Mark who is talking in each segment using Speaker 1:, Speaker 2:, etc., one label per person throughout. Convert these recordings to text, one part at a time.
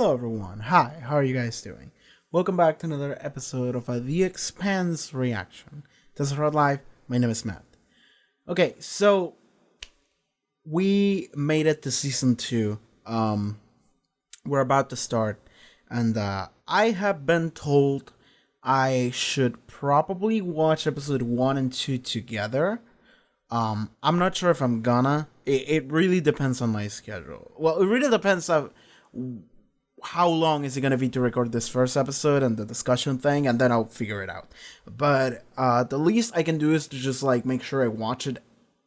Speaker 1: Hello everyone, hi, how are you guys doing? Welcome back to another episode of The Expanse Reaction. This is Red Live, my name is Matt. Okay, so we made it to season 2. We're about to start, and I have been told I should probably watch episode 1 and 2 together. I'm not sure if I'm gonna. It really depends on my schedule. Well, it really depends on how long is it going to be to record this first episode and the discussion thing, and then I'll figure it out. But the least I can do is to just like make sure I watch it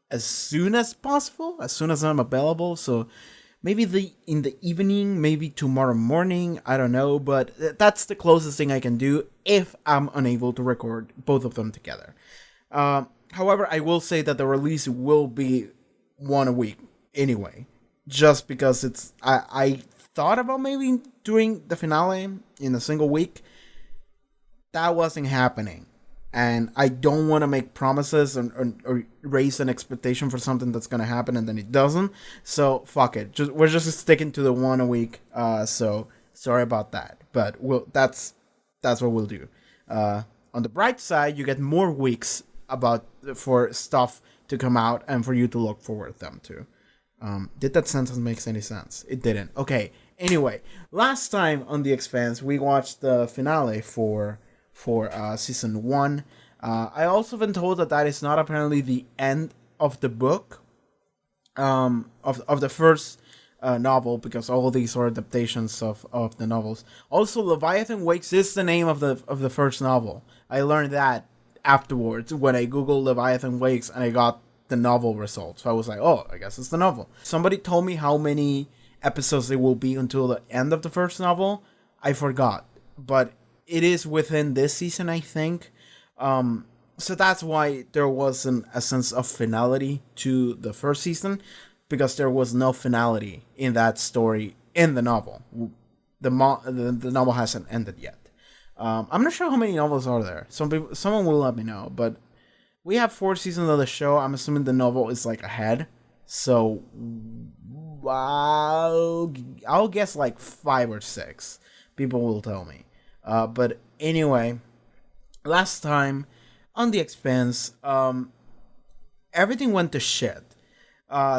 Speaker 1: as soon as possible, as soon as I'm available. So maybe in the evening, maybe tomorrow morning, I don't know, but that's the closest thing I can do if I'm unable to record both of them together. However, I will say that the release will be one a week anyway, just because I thought about maybe doing the finale in a single week. That wasn't happening, and I don't want to make promises or raise an expectation for something that's gonna happen and then it doesn't. So fuck it, we're just sticking to the one a week. So sorry about that, but that's what we'll do. On the bright side, you get more weeks for stuff to come out and for you to look forward to them to. Did that sentence make any sense? It didn't. Okay. Anyway, last time on The Expanse, we watched the finale for season 1. I also been told that is not apparently the end of the book, of the first novel, because all of these are adaptations of the novels. Also, Leviathan Wakes is the name of the first novel. I learned that afterwards when I googled Leviathan Wakes and I got the novel results. So I was like, oh, I guess it's the novel. Somebody told me how many episodes there will be until the end of the first novel. I forgot, but it is within this season, I think. So that's why there wasn't a sense of finality to the first season, because there was no finality in that story in the novel. The novel hasn't ended yet. I'm not sure how many novels are there. Someone will let me know, but we have 4 seasons of the show. I'm assuming the novel is like ahead, so I'll guess like 5 or 6. People will tell me. But anyway, last time on The Expanse, everything went to shit.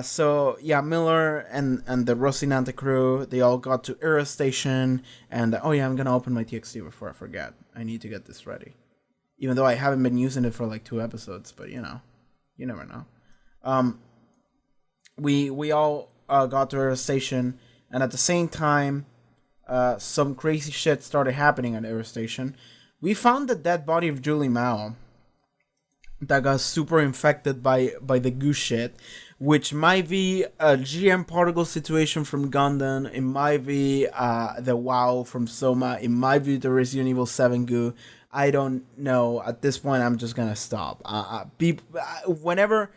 Speaker 1: So yeah, Miller and the Rocinante crew, they all got to Ceres Station, and oh yeah, I'm gonna open my TXT before I forget. I need to get this ready. Even though I haven't been using it for like 2 episodes, but you never know. We all got to Ceres Station, and at the same time, some crazy shit started happening at Ceres Station. We found the dead body of Julie Mao that got super infected by the goo shit, which might be a GM particle situation from Gundam. It might be the WoW from Soma. It might be the Resident Evil 7 goo. I don't know. At this point, I'm just gonna stop. Whenever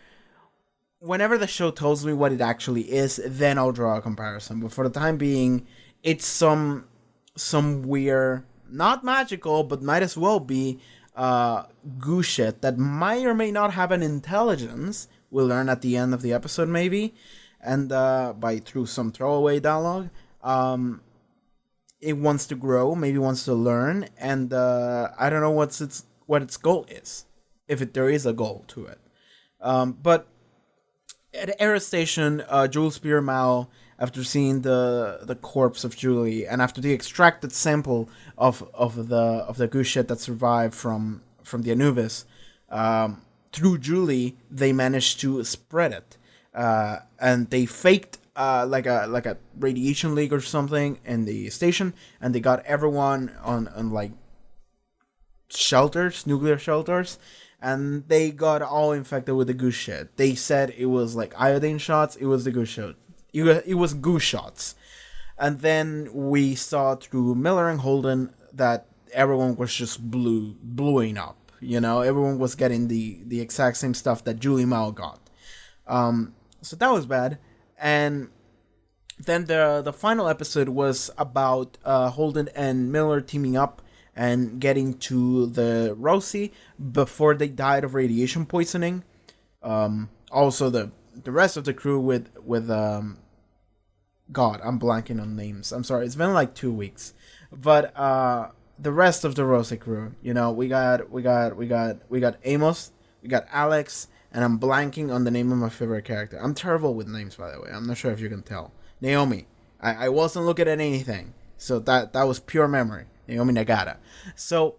Speaker 1: the show tells me what it actually is, then I'll draw a comparison. But for the time being, it's some weird, not magical, but might as well be goo shit that might or may not have an intelligence. We'll learn at the end of the episode, maybe, and through some throwaway dialogue. It wants to grow, maybe wants to learn, and I don't know what its goal is, if there is a goal to it. But at Ceres Station, Jules Spear Mao, after seeing the corpse of Julie, and after the extracted sample of the goo shit that survived from the Anubis, through Julie, they managed to spread it, and they faked like a radiation leak or something in the station, and they got everyone on like nuclear shelters, and they got all infected with the goo shit. They said it was like iodine shots. It was the goo shit. It was goo shots. And then we saw through Miller and Holden that everyone was just blowing up. Everyone was getting the exact same stuff that Julie Mao got. So that was bad. And then the final episode was about Holden and Miller teaming up and getting to the Roci before they died of radiation poisoning. Also, the rest of the crew with God, I'm blanking on names. I'm sorry. It's been like 2 weeks, but the rest of the Roci crew, we got Amos, we got Alex, and I'm blanking on the name of my favorite character. I'm terrible with names, by the way. I'm not sure if you can tell. Naomi. I wasn't looking at anything, so that was pure memory. Naomi Nagata. So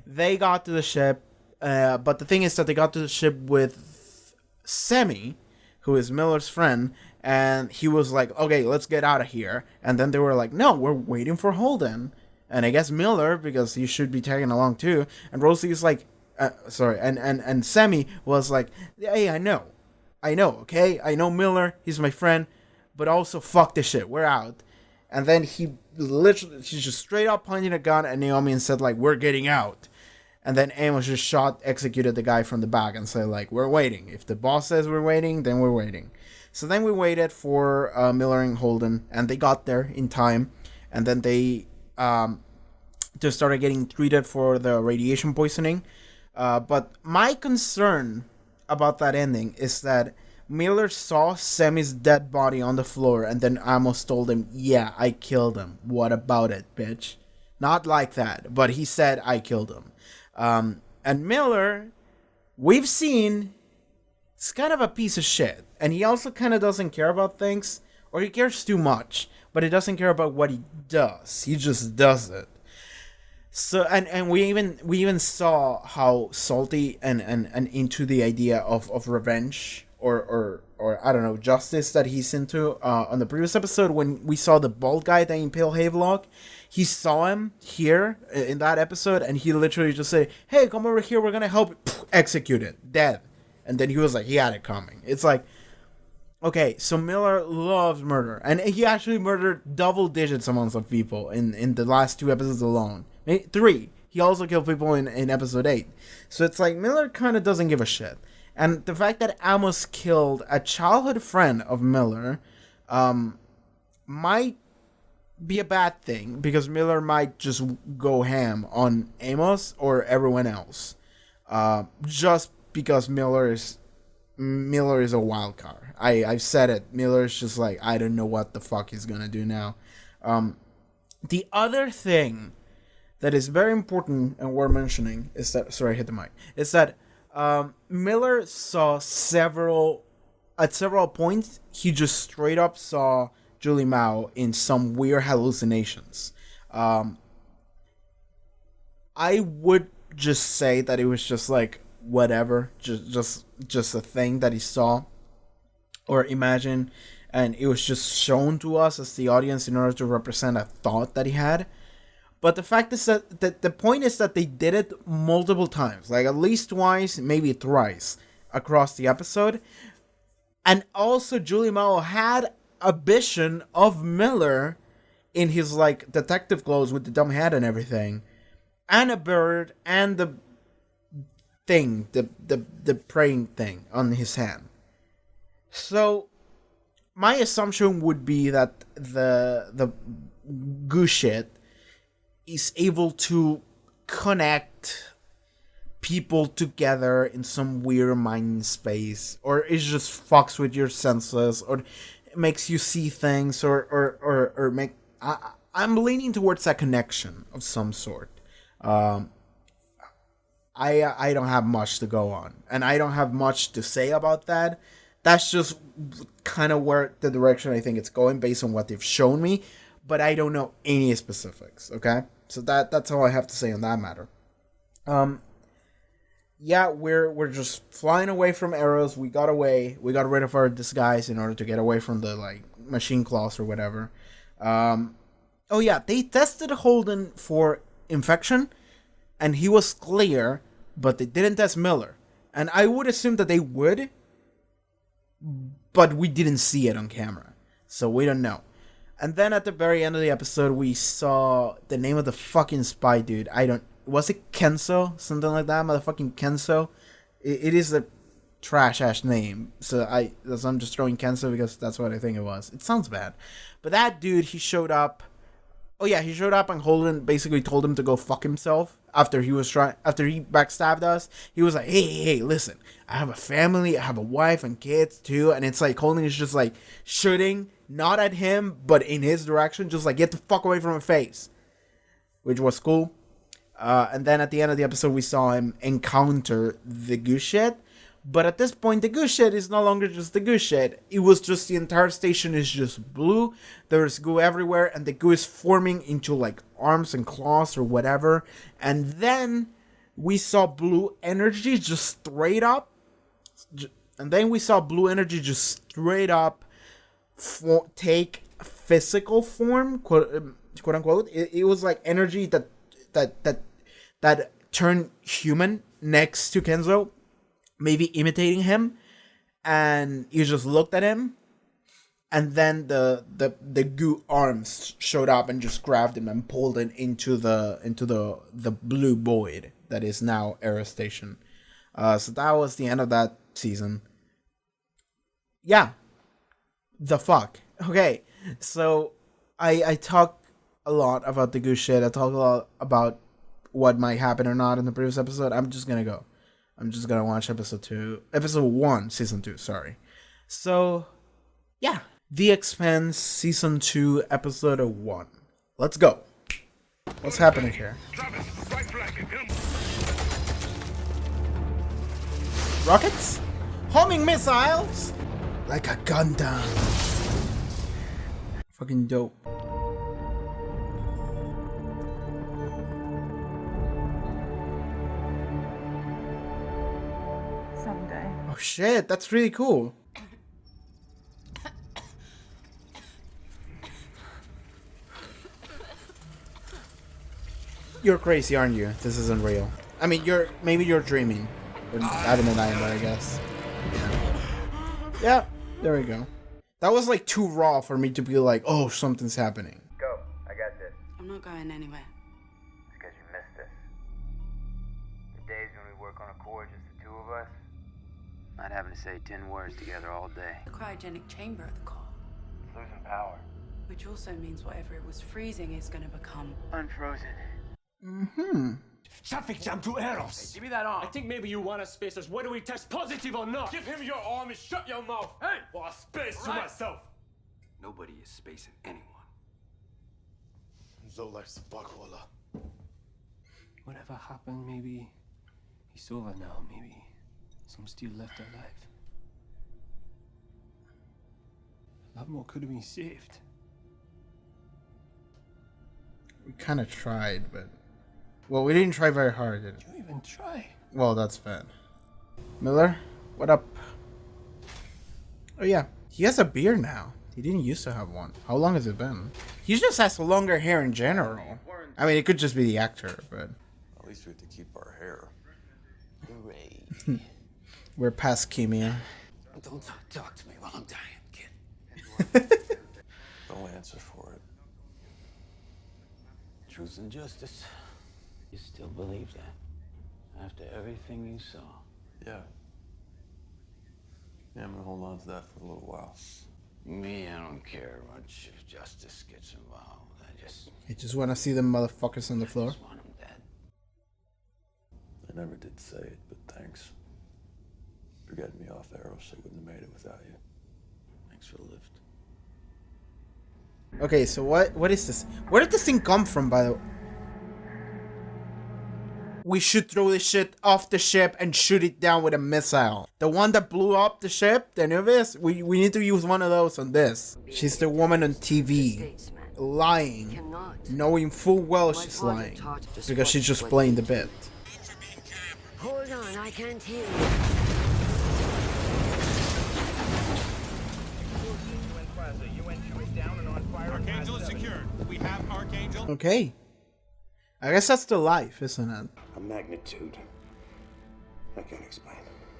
Speaker 1: they got to the ship, but the thing is that they got to the ship with Semi, who is Miller's friend, and he was like, okay, let's get out of here. And then they were like, no, we're waiting for Holden. And I guess Miller, because he should be tagging along too. And Roci is like, and Semi was like, hey, I know, okay? I know Miller, he's my friend, but also fuck this shit, we're out. And then he just straight up pointed a gun at Naomi and said, like, we're getting out. And then Amos just executed the guy from the back and said, like, we're waiting. If the boss says we're waiting, then we're waiting. So then we waited for Miller and Holden, and they got there in time. And then they just started getting treated for the radiation poisoning. But my concern about that ending is that Miller saw Semi's dead body on the floor, and then Amos told him, yeah, I killed him. What about it, bitch? Not like that, but he said, I killed him. And Miller, we've seen, it's kind of a piece of shit. And he also kind of doesn't care about things, or he cares too much, but he doesn't care about what he does. He just does it. So and we even saw how salty and into the idea of revenge or I don't know, justice that he's into. On the previous episode when we saw the bald guy that impaled Havelock, he saw him here in that episode, and he literally just said, hey, come over here, we're gonna help. Execute it, dead. And then he was like, he had it coming. It's like, okay, so Miller loves murder, and he actually murdered double digits amounts of people in the last 2 episodes alone. 3. He also killed people in episode 8. So it's like Miller kind of doesn't give a shit. And the fact that Amos killed a childhood friend of Miller might be a bad thing, because Miller might just go ham on Amos or everyone else. Just because Miller is a wild card. I've said it. Miller's just like, I don't know what the fuck he's gonna do now. The other thing that is very important and worth mentioning is that, sorry, I hit the mic, is that Miller saw at several points, he just straight up saw Julie Mao in some weird hallucinations. I would just say that it was just like, whatever, just a thing that he saw or imagine, and it was just shown to us as the audience in order to represent a thought that he had. But the fact is that the point is that they did it multiple times, like at least twice, maybe thrice across the episode. And also Julie Mao had a vision of Miller in his like detective clothes with the dumb hat and everything, and a bird and the thing, the praying thing on his hand. So my assumption would be that the goose shit is able to connect people together in some weird mind space, or it just fucks with your senses, or makes you see things, or make. I'm leaning towards a connection of some sort. I don't have much to go on, and I don't have much to say about that. That's just kind of where the direction I think it's going based on what they've shown me, but I don't know any specifics. Okay, so that's all I have to say on that matter. Yeah, we're just flying away from arrows. We got away. We got rid of our disguise in order to get away from the like machine claws or whatever. Oh yeah, they tested Holden for infection, and he was clear, but they didn't test Miller. And I would assume that they would, but we didn't see it on camera, so we don't know. And then at the very end of the episode, we saw the name of the fucking spy dude. Was it Kenzo? Something like that? Motherfucking Kenzo? It is a trash-ass name. So I'm just throwing Kenzo because that's what I think it was. It sounds bad. But that dude, he showed up. Oh yeah, he showed up and Holden basically told him to go fuck himself after he backstabbed us. He was like, hey, listen, I have a family, I have a wife and kids too. And it's like Holden is just like shooting not at him, but in his direction, just like, get the fuck away from my face, which was cool. And then at the end of the episode, we saw him encounter the goo shit. But at this point, the goo shit is no longer just the goo shit. It was just the entire station is just blue. There's goo everywhere, and the goo is forming into like arms and claws or whatever. And then we saw blue energy just straight up. And then we saw blue energy just straight up take physical form, quote unquote. It was like energy that turned human next to Kenzo, maybe imitating him, and you just looked at him, and then the goo arms showed up and just grabbed him and pulled it into the blue void that is now Ceres Station. So that was the end of that season. Yeah. The fuck. Okay. So I talk a lot about the goo shit. I talk a lot about what might happen or not in the previous episode. I'm just gonna watch episode 1, season 2, sorry. So, yeah. The Expanse, season 2, episode 1. Let's go. What's happening here? Rockets? Homing missiles? Like a Gundam. Fucking dope.
Speaker 2: Someday.
Speaker 1: Oh shit, that's really cool. You're crazy, aren't you? This isn't real. I mean, maybe you're dreaming. Or having a nightmare, I guess. Yeah, there we go. That was like too raw for me to be like, oh, something's happening.
Speaker 3: Go, I got this.
Speaker 2: I'm not going anywhere.
Speaker 3: Because you missed this. The days when we work on a core, just the two of us. Not having to say 10 words together all day.
Speaker 2: The cryogenic chamber of the core.
Speaker 3: It's losing power.
Speaker 2: Which also means whatever it was freezing is going to become
Speaker 3: Unfrozen.
Speaker 1: Mm-hmm.
Speaker 4: Traffic jam to Eros.
Speaker 3: Hey, give me that arm.
Speaker 4: I think maybe you want to space us. Whether we test positive or not. Give him your arm and shut your mouth. Hey, while I space to myself.
Speaker 3: Nobody is spacing anyone.
Speaker 4: Zolar's Bakola. Whatever happened, maybe he's over now. Maybe some still left alive. A lot more could have been saved.
Speaker 1: We kind of tried, but... Well, we didn't try very hard, did
Speaker 4: You even try.
Speaker 1: Well, that's bad. Miller, what up? Oh yeah, he has a beard now. He didn't used to have one. How long has it been? He just has longer hair in general. I mean, it could just be the actor, but...
Speaker 5: At least we have to keep our hair.
Speaker 4: Hooray.
Speaker 1: We're past Kimia.
Speaker 4: Don't talk to me while I'm dying, kid.
Speaker 5: Don't answer for it.
Speaker 6: Truth and justice. You still believe that? After everything you saw?
Speaker 5: Yeah. Yeah, I'm gonna hold on to that for a little while.
Speaker 6: Me, I don't care much if justice gets involved.
Speaker 1: I just want to see them motherfuckers on the floor.
Speaker 6: Just want them dead.
Speaker 5: I never did say it, but thanks. For getting me off Eros, I wouldn't have made it without you.
Speaker 6: Thanks for the lift.
Speaker 1: Okay, so what is this? Where did this thing come from, by the way? We should throw this shit off the ship and shoot it down with a missile. The one that blew up the ship, the Nuvis, we need to use one of those on this. She's the woman on TV, lying, knowing full well she's lying, because she's just playing the bit.
Speaker 7: Hold on, I can't hear you.
Speaker 8: Archangel is secured. We have Archangel.
Speaker 1: Okay. I guess that's the life, isn't it?
Speaker 9: A magnitude. I can't explain.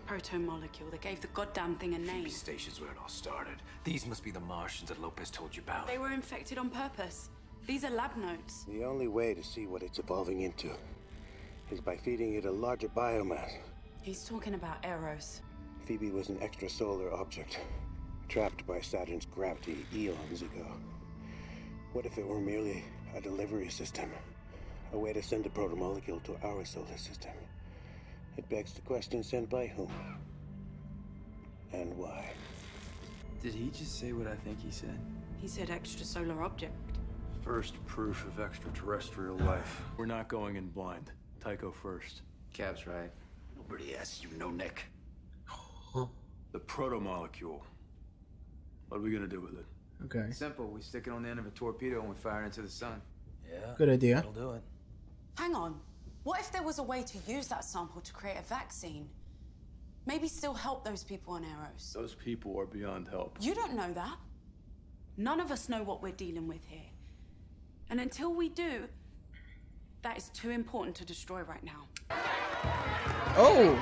Speaker 2: Proto-molecule. They gave the goddamn thing a name.
Speaker 6: Phoebe Station's where it all started. These must be the Martians that Lopez told you about.
Speaker 2: They were infected on purpose. These are lab notes.
Speaker 9: The only way to see what it's evolving into is by feeding it a larger biomass.
Speaker 2: He's talking about Eros.
Speaker 9: Phoebe was an extrasolar object, trapped by Saturn's gravity eons ago. What if it were merely a delivery system? A way to send a proto-molecule to our solar system? It begs the question, sent by whom? And why?
Speaker 3: Did he just say what I think he said?
Speaker 2: He said extrasolar object.
Speaker 5: First proof of extraterrestrial life. We're not going in blind. Tycho first.
Speaker 3: Cap's right.
Speaker 6: Nobody asked you, no, Nick.
Speaker 5: The proto-molecule. What are we gonna do with it?
Speaker 1: Okay.
Speaker 3: Simple. We stick it on the end of a torpedo and we fire it into the sun.
Speaker 6: Yeah.
Speaker 1: Good idea.
Speaker 6: That'll do it.
Speaker 2: Hang on. What if there was a way to use that sample to create a vaccine? Maybe still help those people on Eros.
Speaker 5: Those people are beyond help.
Speaker 2: You don't know that. None of us know what we're dealing with here. And until we do, that is too important to destroy right now.
Speaker 1: Oh!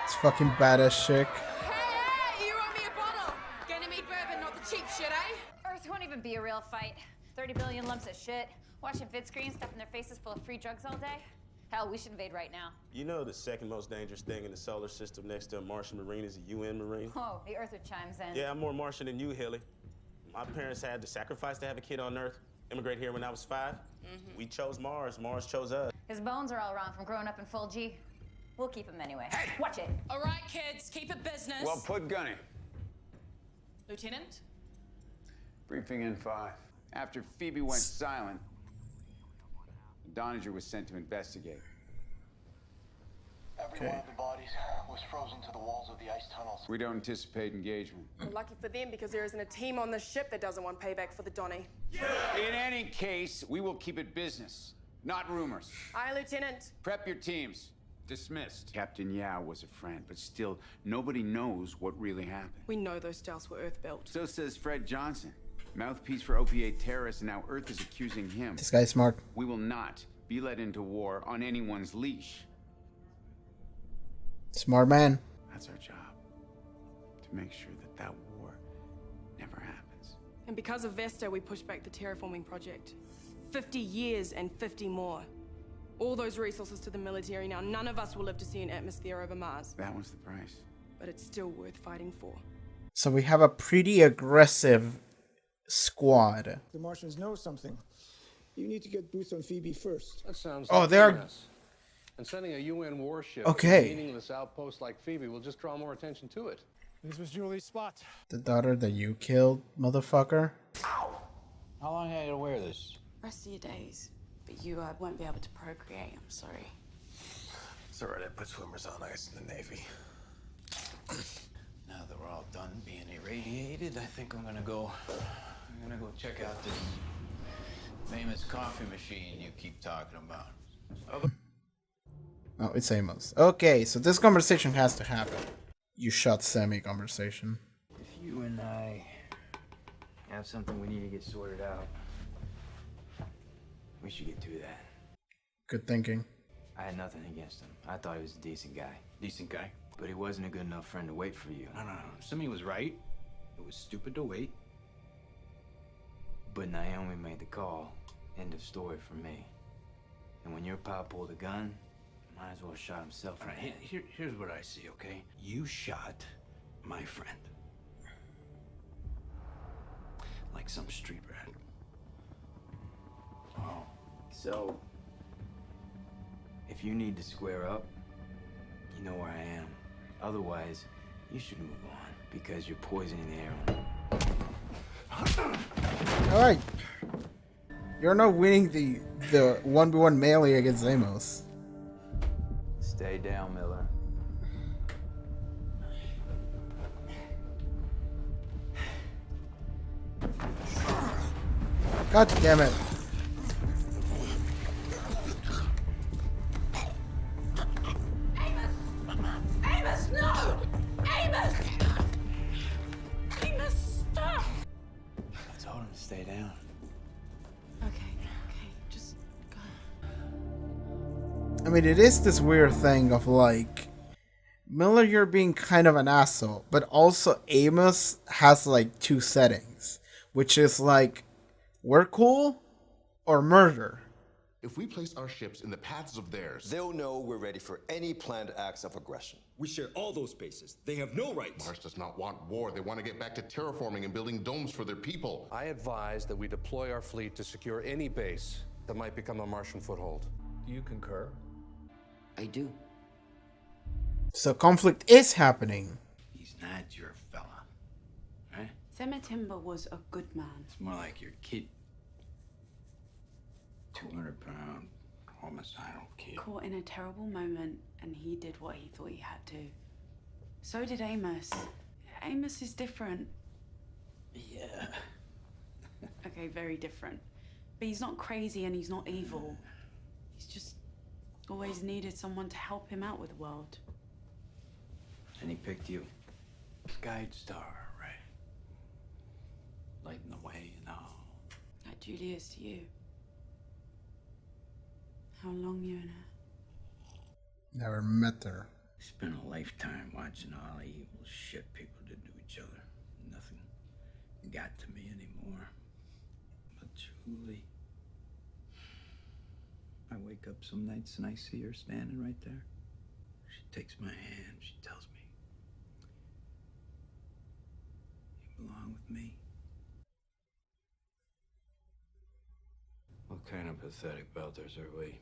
Speaker 1: It's fucking badass chick.
Speaker 10: Hey, you owe me a bottle. Gonna meet bourbon, not the cheap shit, eh?
Speaker 11: Earth won't even be a real fight. 30 billion lumps of shit. Watching vid screens, stuffing their faces full of free drugs all day. Hell, we should invade right now.
Speaker 12: You know the second most dangerous thing in the solar system next to a Martian Marine is a UN Marine?
Speaker 11: Oh, the Earther chimes in.
Speaker 12: Yeah, I'm more Martian than you, Hilly. My parents had to sacrifice to have a kid on Earth. Immigrate here when I was 5. We chose Mars. Mars chose us.
Speaker 11: His bones are all wrong from growing up in full G. We'll keep him anyway. Hey! Watch it.
Speaker 10: All right, kids, keep it business.
Speaker 6: Well put, Gunny.
Speaker 10: Lieutenant?
Speaker 6: Briefing in 5. After Phoebe went silent, Doninger was sent to investigate.
Speaker 9: Every one of the bodies was frozen to the walls of the ice tunnels.
Speaker 6: We don't anticipate engagement.
Speaker 10: Lucky for them, because there isn't a team on the ship that doesn't want payback for the Donny.
Speaker 6: In any case, we will keep it business, not rumors.
Speaker 10: Aye, Lieutenant.
Speaker 6: Prep your teams. Dismissed. Captain Yao was a friend, but still, nobody knows what really happened.
Speaker 10: We know those stealths were Earth-built.
Speaker 6: So says Fred Johnson, mouthpiece for opiate terrorists, and now Earth is accusing him.
Speaker 1: This guy's smart.
Speaker 6: We will not be led into war on anyone's leash.
Speaker 1: Smart man.
Speaker 6: That's our job. To make sure that that war never happens.
Speaker 10: And because of Vesta, we pushed back the terraforming project. 50 years and 50 more. All those resources to the military. Now, none of us will live to see an atmosphere over Mars.
Speaker 6: That was the price.
Speaker 10: But it's still worth fighting for.
Speaker 1: So we have a pretty aggressive squad.
Speaker 13: The Martians know something. You need to get boots on Phoebe first.
Speaker 14: That sounds
Speaker 1: Oh,
Speaker 14: like
Speaker 1: they're...
Speaker 14: a mess. And sending a UN warship
Speaker 1: Okay.
Speaker 14: to a meaningless outpost like Phoebe will just draw more attention to it.
Speaker 8: This was Julie's spot.
Speaker 1: The daughter that you killed, motherfucker.
Speaker 6: How long have you to wear this?
Speaker 2: Rest of your days. But you won't be able to procreate, I'm sorry.
Speaker 9: It's alright, I put swimmers on ice in the Navy.
Speaker 6: Now that we're all done being irradiated, I think I'm gonna go check out this famous coffee machine you keep talking about.
Speaker 1: Oh, it's Amos. Okay, so this conversation has to happen. You shot Sammy conversation.
Speaker 3: If you and I have something we need to get sorted out, we should get to that.
Speaker 1: Good thinking.
Speaker 3: I had nothing against him. I thought he was a decent guy. Decent guy? But he wasn't a good enough friend to wait for you.
Speaker 6: No. Simi was right. It was stupid to wait.
Speaker 3: But Naomi made the call. End of story for me. And when your pop pulled a gun, might as well have shot himself.
Speaker 6: All right, here's what I see, okay? You shot my friend. Like some street rat.
Speaker 3: Oh. So, if you need to square up, you know where I am. Otherwise, you should move on, because you're poisoning the air.
Speaker 1: Alright. You're not winning the 1v1 melee against Amos.
Speaker 3: Stay down, Miller.
Speaker 1: God damn it.
Speaker 10: Amos, no! Amos! Amos, stop!
Speaker 3: I told him to stay down.
Speaker 2: Okay, just go.
Speaker 1: I mean, it is this weird thing of like, Miller, you're being kind of an asshole, but also Amos has like two settings, which is like, we're cool or murder.
Speaker 15: If we place our ships in the paths of theirs,
Speaker 16: they'll know we're ready for any planned acts of aggression.
Speaker 17: We share all those bases. They have no rights.
Speaker 15: Mars does not want war. They want to get back to terraforming and building domes for their people.
Speaker 17: I advise that we deploy our fleet to secure any base
Speaker 14: that might become a Martian foothold. Do you concur?
Speaker 17: I do.
Speaker 1: So conflict is happening.
Speaker 6: He's not your fella, right?
Speaker 2: Timber was a good man.
Speaker 6: It's more like your kid. 200-pound homicidal kid.
Speaker 2: Caught in a terrible moment, and he did what he thought he had to. So did Amos. Amos is different.
Speaker 6: Yeah.
Speaker 2: Okay, very different. But he's not crazy and he's not evil. He's just always needed someone to help him out with the world.
Speaker 6: And he picked you. Guide star, right? Lighting the way and all.
Speaker 2: Like Julie is to you. How long you and her?
Speaker 1: Never met her.
Speaker 6: Spent a lifetime watching all the evil shit people did to each other. Nothing got to me anymore. But Julie, I wake up some nights and I see her standing right there. She takes my hand, she tells me, "You belong with me." What kind of pathetic belters are we?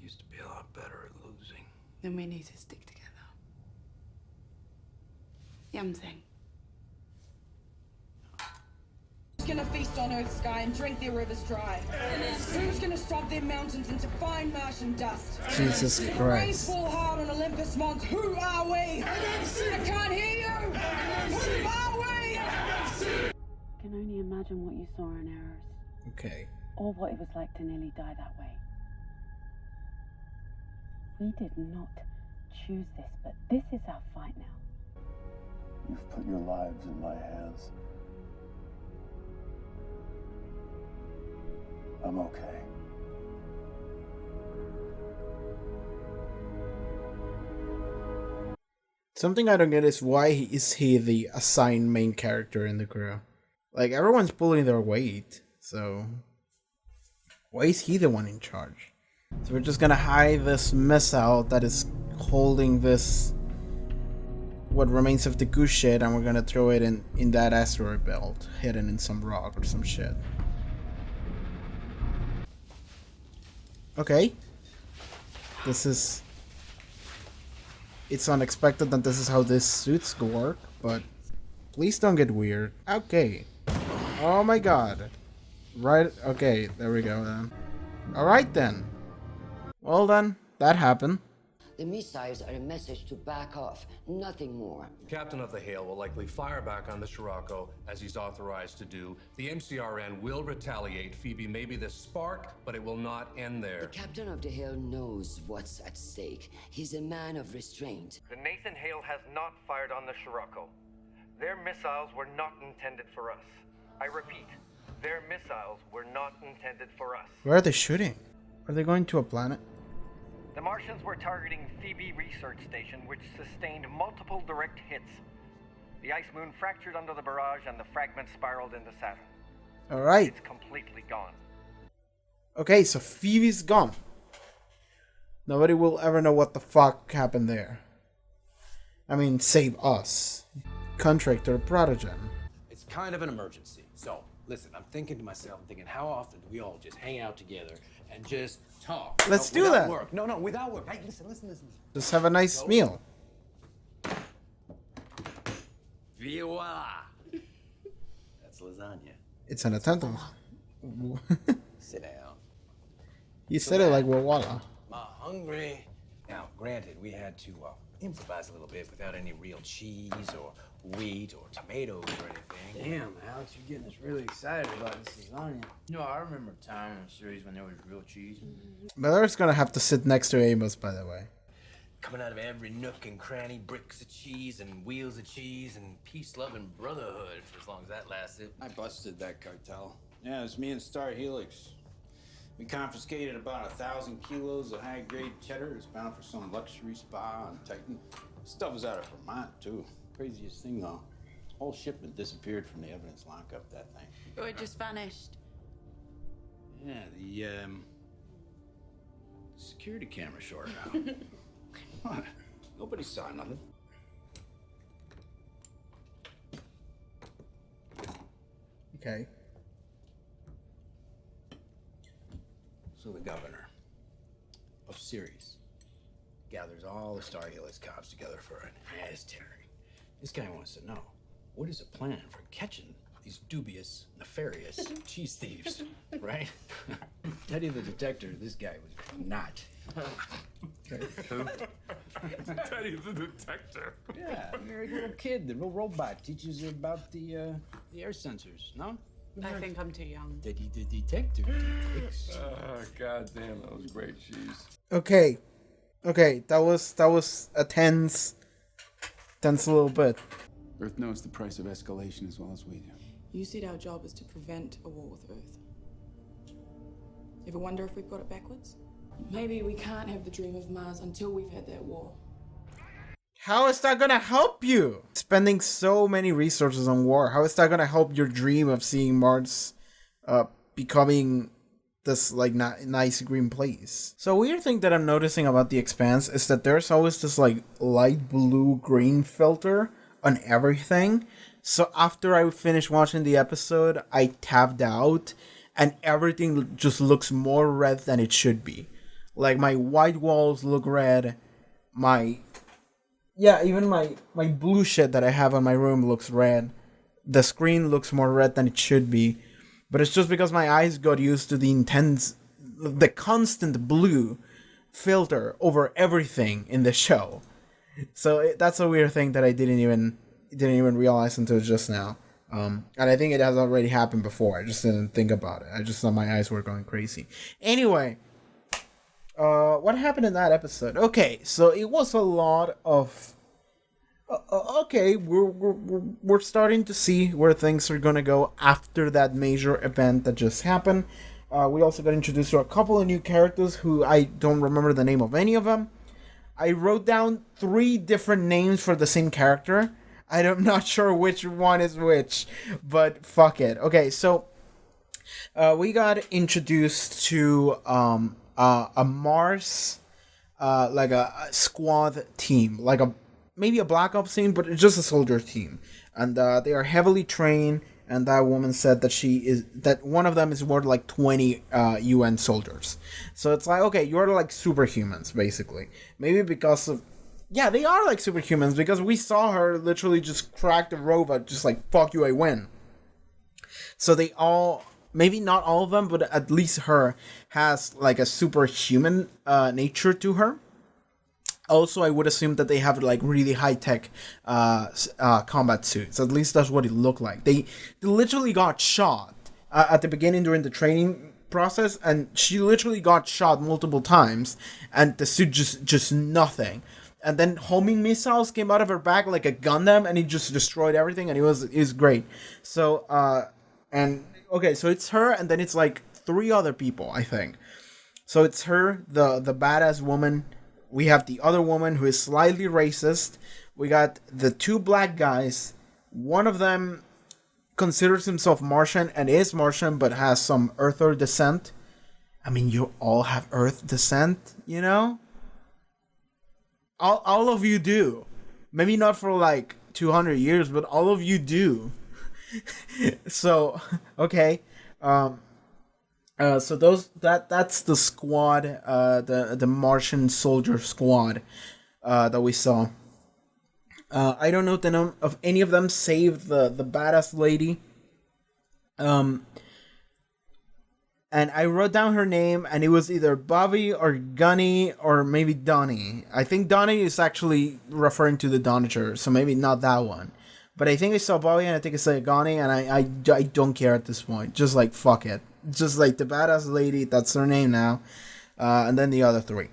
Speaker 6: Used to be a lot better at losing.
Speaker 2: Then we need to stick together. Yum thing.
Speaker 10: Who's gonna feast on Earth's sky and drink their rivers dry? Who's gonna swamp their mountains into fine Martian dust?
Speaker 1: Jesus
Speaker 10: Rains
Speaker 1: Christ.
Speaker 10: fall hard on Olympus Mons. Who are we? I can't hear you. Who are we?
Speaker 2: I can only imagine what you saw in Errors.
Speaker 1: Okay.
Speaker 2: Or what it was like to nearly die that way. We did not choose this, but this is our fight now.
Speaker 5: You've put your lives in my hands. I'm okay.
Speaker 1: Something I don't get is why is he the assigned main character in the crew? Like, everyone's pulling their weight, so why is he the one in charge? So we're just gonna hide this missile that is holding this, what remains of the goose shit, and we're gonna throw it in that asteroid belt, hidden in some rock or some shit. Okay. It's unexpected that this is how these suits work, but please don't get weird. Okay. Oh my god. Right, okay, there we go then. Alright then. Well then, that happened.
Speaker 7: The missiles are a message to back off, nothing more.
Speaker 14: Captain of the Hale will likely fire back on the Scirocco as he's authorized to do. The MCRN will retaliate. Phoebe may be the spark, but it will not end there.
Speaker 7: The captain of the Hill knows what's at stake. He's a man of restraint.
Speaker 18: The Nathan Hale has not fired on the Scirocco. Their missiles were not intended for us. I repeat, their missiles were not intended for us.
Speaker 1: Where are they shooting? Are they going to a planet?
Speaker 18: The Martians were targeting Phoebe Research Station, which sustained multiple direct hits. The ice moon fractured under the barrage and the fragments spiraled into Saturn.
Speaker 1: Alright.
Speaker 18: It's completely gone.
Speaker 1: Okay, so Phoebe's gone. Nobody will ever know what the fuck happened there. I mean, save us. Contractor Protogen.
Speaker 19: It's kind of an emergency. So, listen, I'm thinking to myself, how often do we all just hang out together and just talk?
Speaker 1: Let's do
Speaker 19: without
Speaker 1: that.
Speaker 19: Work. No, without work. Hey, listen.
Speaker 1: Just have a nice meal.
Speaker 19: Voila. That's lasagna.
Speaker 1: It's an attendance.
Speaker 19: Sit down.
Speaker 1: You said it like voila.
Speaker 19: I'm hungry. Now, granted, we had to improvise a little bit without any real cheese or wheat or tomatoes or anything.
Speaker 6: Damn, Alex, you're getting us really excited about this lasagna. You know, I remember a time in a series when there was real cheese.
Speaker 1: Miller's gonna have to sit next to Amos, by the way.
Speaker 19: Coming out of every nook and cranny, bricks of cheese and wheels of cheese and peace-loving brotherhood for as long as that lasted.
Speaker 6: I busted that cartel. Yeah, it was me and Star Helix. We confiscated about 1,000 kilos of high-grade cheddar. It was bound for some luxury spa on Titan. Stuff was out of Vermont, too. Craziest thing, though. Whole shipment disappeared from the evidence lockup, that thing.
Speaker 2: Or it just vanished.
Speaker 6: Yeah, the, security camera shorted out. What? Nobody saw nothing.
Speaker 1: Okay.
Speaker 6: So the governor of Ceres gathers all the Star Helix cops together for an ass tearing. This guy wants to know, what is the plan for catching these dubious, nefarious cheese thieves, right? Teddy the detector, this guy was not.
Speaker 14: Teddy the detective.
Speaker 6: Yeah, you're a little kid. The little robot teaches you about the air sensors, no?
Speaker 2: I think I'm too young.
Speaker 6: Teddy the detector.
Speaker 14: God damn, that was great cheese.
Speaker 1: Okay, that was a tense little bit.
Speaker 20: Earth knows the price of escalation as well as we do.
Speaker 10: You said our job is to prevent a war with Earth. Ever wonder if we've got it backwards? Maybe we can't have the dream of Mars until we've had that war.
Speaker 1: How is that gonna help you? Spending so many resources on war, how is that gonna help your dream of seeing Mars becoming this like nice green place? So a weird thing that I'm noticing about the Expanse is that there's always this like light blue green filter on everything. So after I finished watching the episode, I tapped out and everything just looks more red than it should be. Like my white walls look red, even my blue shit that I have on my room looks red. The screen looks more red than it should be. But it's just because my eyes got used to the constant blue filter over everything in the show. So that's a weird thing that I didn't even realize until just now. And I think it has already happened before. I just didn't think about it. I just thought my eyes were going crazy. Anyway, what happened in that episode? Okay, so it was a lot of. Okay, we're starting to see where things are gonna go after that major event that just happened. We also got introduced to a couple of new characters who I don't remember the name of any of them. I wrote down 3 different names for the same character. I'm not sure which one is which, but fuck it. Okay, so we got introduced to a Mars, like a squad team, like maybe a Black Ops team, but it's just a soldier team, and they are heavily trained. And that woman said that one of them is worth like 20 UN soldiers. So it's like, okay, you're like superhumans, basically. Maybe because of... Yeah, they are like superhumans, because we saw her literally just crack the robot, just like, fuck you, I win. So they all... Maybe not all of them, but at least her has like a superhuman nature to her. Also, I would assume that they have like really high-tech combat suits. At least that's what it looked like. They literally got shot at the beginning during the training process, and she literally got shot multiple times, and the suit just nothing. And then homing missiles came out of her back like a Gundam, and it just destroyed everything, and it was great. So, so it's her, and then it's like 3 other people, I think. So it's her, the badass woman. We have the other woman who is slightly racist. We got the 2 black guys. One of them considers himself Martian and is Martian, but has some Earther descent. I mean, you all have Earth descent, you know? All of you do. Maybe not for like 200 years, but all of you do. So, okay. So that's the squad, the Martian soldier squad that we saw. I don't know the name of any of them save the badass lady. And I wrote down her name, and it was either Bobby or Gunny or maybe Donnie. I think Donnie is actually referring to the Donager, so maybe not that one. But I think I saw Bobby, and I think I saw Gunny, and I don't care at this point. Just like, fuck it. Just like the badass lady, that's her name now. And then the other 3.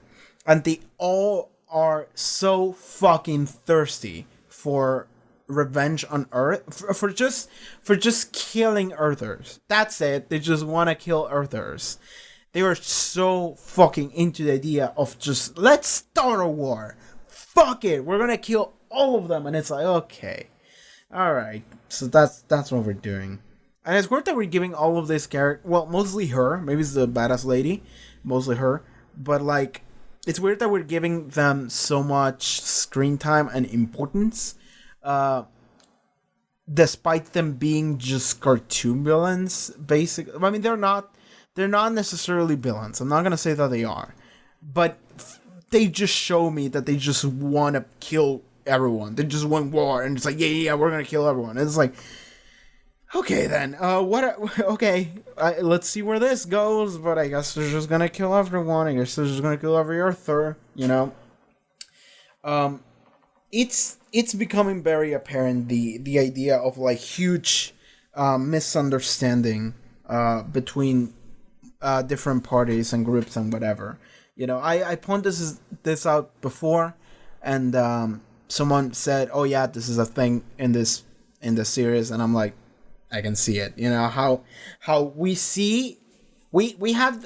Speaker 1: And they all are so fucking thirsty for revenge on Earth, for just killing Earthers. That's it. They just want to kill Earthers. They were so fucking into the idea of just, let's start a war. Fuck it, we're gonna kill all of them. And it's like, okay, all right. So that's what we're doing. And it's weird that we're giving all of this character, well, mostly her. Maybe it's the badass lady, mostly her. But like, it's weird that we're giving them so much screen time and importance. Despite them being just cartoon villains, basically. I mean, they're not they're not necessarily villains. I'm not gonna say that they are, but they just show me that they just want to kill everyone. They just want war, and it's like, yeah, we're gonna kill everyone. And it's like, okay, then, okay, let's see where this goes. But I guess they're just gonna kill everyone. I guess they're just gonna kill every Earther. You know, it's becoming very apparent the idea of like huge misunderstanding between different parties and groups and whatever. You know, I pointed this out before, and someone said, "Oh yeah, this is a thing in this series," and I'm like, I can see it. You know how we see we have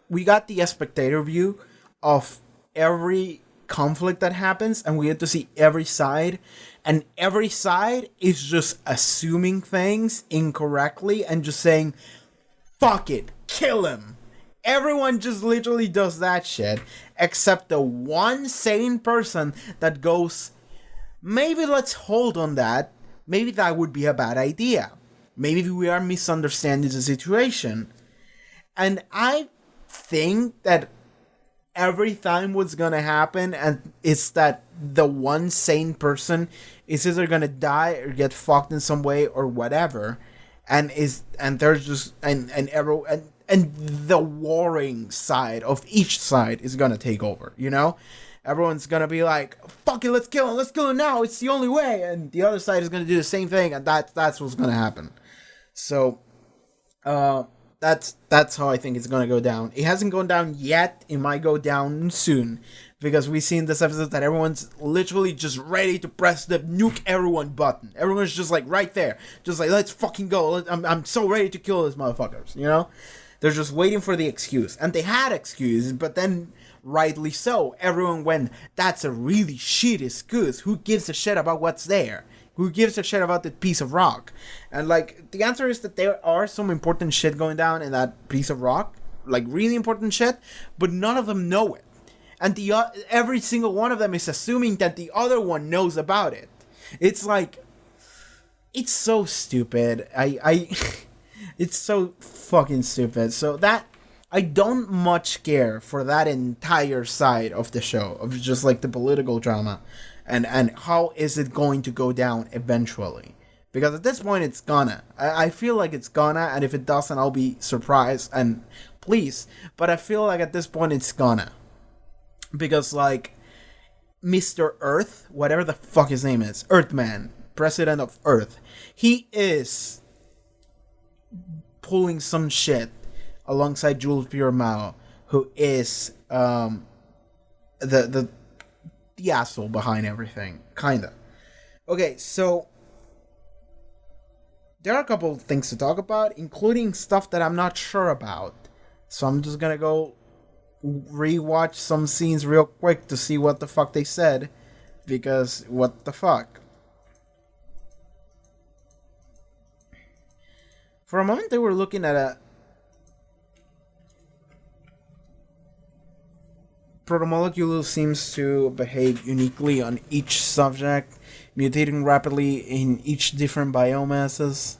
Speaker 1: we got the spectator view of every conflict that happens, and we get to see every side, and every side is just assuming things incorrectly and just saying, "Fuck it, kill him." Everyone just literally does that shit, except the one sane person that goes, maybe let's hold on that. Maybe that would be a bad idea. Maybe we are misunderstanding the situation. And I think that every time what's gonna happen and it's that the one sane person is either gonna die or get fucked in some way or whatever, and there's just and the warring side of each side is gonna take over, you know? Everyone's gonna be like, fuck it, let's kill him now, it's the only way, and the other side is gonna do the same thing, and that's what's gonna happen. So that's how I think it's gonna go down. It hasn't gone down yet, it might go down soon, because we see in this episode that everyone's literally just ready to press the nuke everyone button. Everyone's just like right there, just like, let's fucking go. I'm so ready to kill these motherfuckers, you know? They're just waiting for the excuse. And they had excuses, but then, rightly so, everyone went, that's a really shit excuse. Who gives a shit about what's there? Who gives a shit about that piece of rock? And, like, the answer is that there are some important shit going down in that piece of rock. Like, really important shit. But none of them know it. And every single one of them is assuming that the other one knows about it. It's like, it's so stupid. It's so fucking stupid. So that, I don't much care for that entire side of the show, of just like the political drama, and how is it going to go down eventually. Because at this point it's gonna. I feel like it's gonna, and if it doesn't, I'll be surprised, and please. But I feel like at this point it's gonna. Because like, Mr. Earth, whatever the fuck his name is, Earthman, President of Earth, he is pulling some shit alongside Jules Pierre Mao, who is the asshole behind everything, kinda. Okay, so there are a couple of things to talk about, including stuff that I'm not sure about. So I'm just gonna go rewatch some scenes real quick to see what the fuck they said, because what the fuck. For a moment, they were looking at a Proto-molecule seems to behave uniquely on each subject, mutating rapidly in each different biomasses.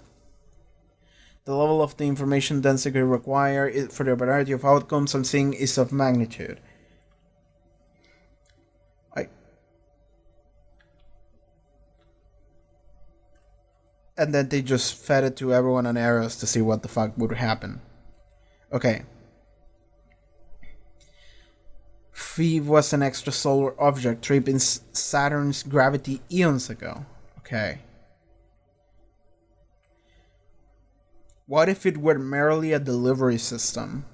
Speaker 1: The level of the information density required for the variety of outcomes I'm seeing is of magnitude. And then they just fed it to everyone on Eros to see what the fuck would happen. Okay. Phoebe was an extrasolar object trapped in Saturn's gravity eons ago. Okay. What if it were merely a delivery system?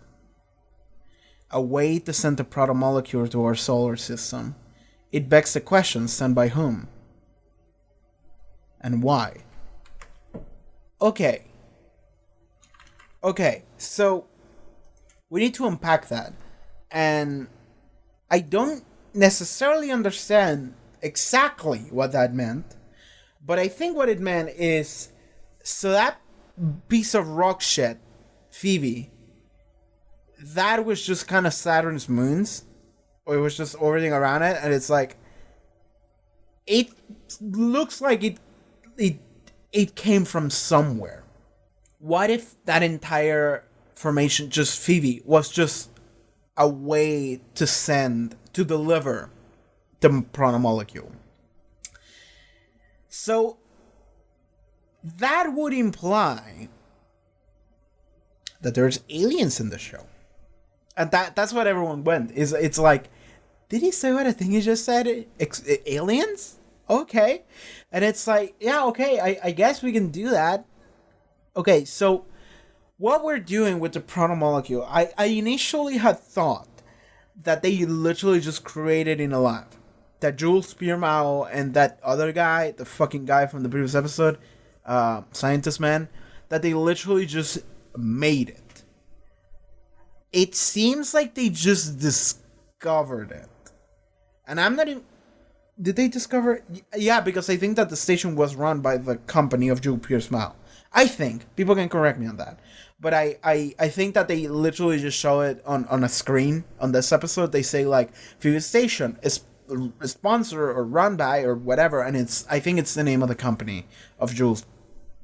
Speaker 1: A way to send a proto-molecule to our solar system? It begs the question, sent by whom? And why? Okay, so we need to unpack that. And I don't necessarily understand exactly what that meant, but I think what it meant is, so that piece of rock shit, Phoebe, that was just kind of Saturn's moons, or it was just orbiting around it, and it's like, it looks like it came from somewhere. What if that entire formation, just Phoebe, was just a way to deliver the Proto-molecule. So that would imply that there's aliens in the show. And that's what everyone went. It's like, did he say what I think he just said? Aliens? Okay. And it's like, yeah, okay, I guess we can do that. Okay, so what we're doing with the Proto-molecule, I initially had thought that they literally just created in a lab. That Jules Spearmao and that other guy, the fucking guy from the previous episode, Scientist Man, that they literally just made it. It seems like they just discovered it. And I'm not even... Did they discover it? Yeah, because I think that the station was run by the company of Jules Spearmao. I think. People can correct me on that. But I think that they literally just show it on a screen on this episode. They say, like, Phoebe Station is sponsored or run by or whatever. And I think it's the name of the company of Jules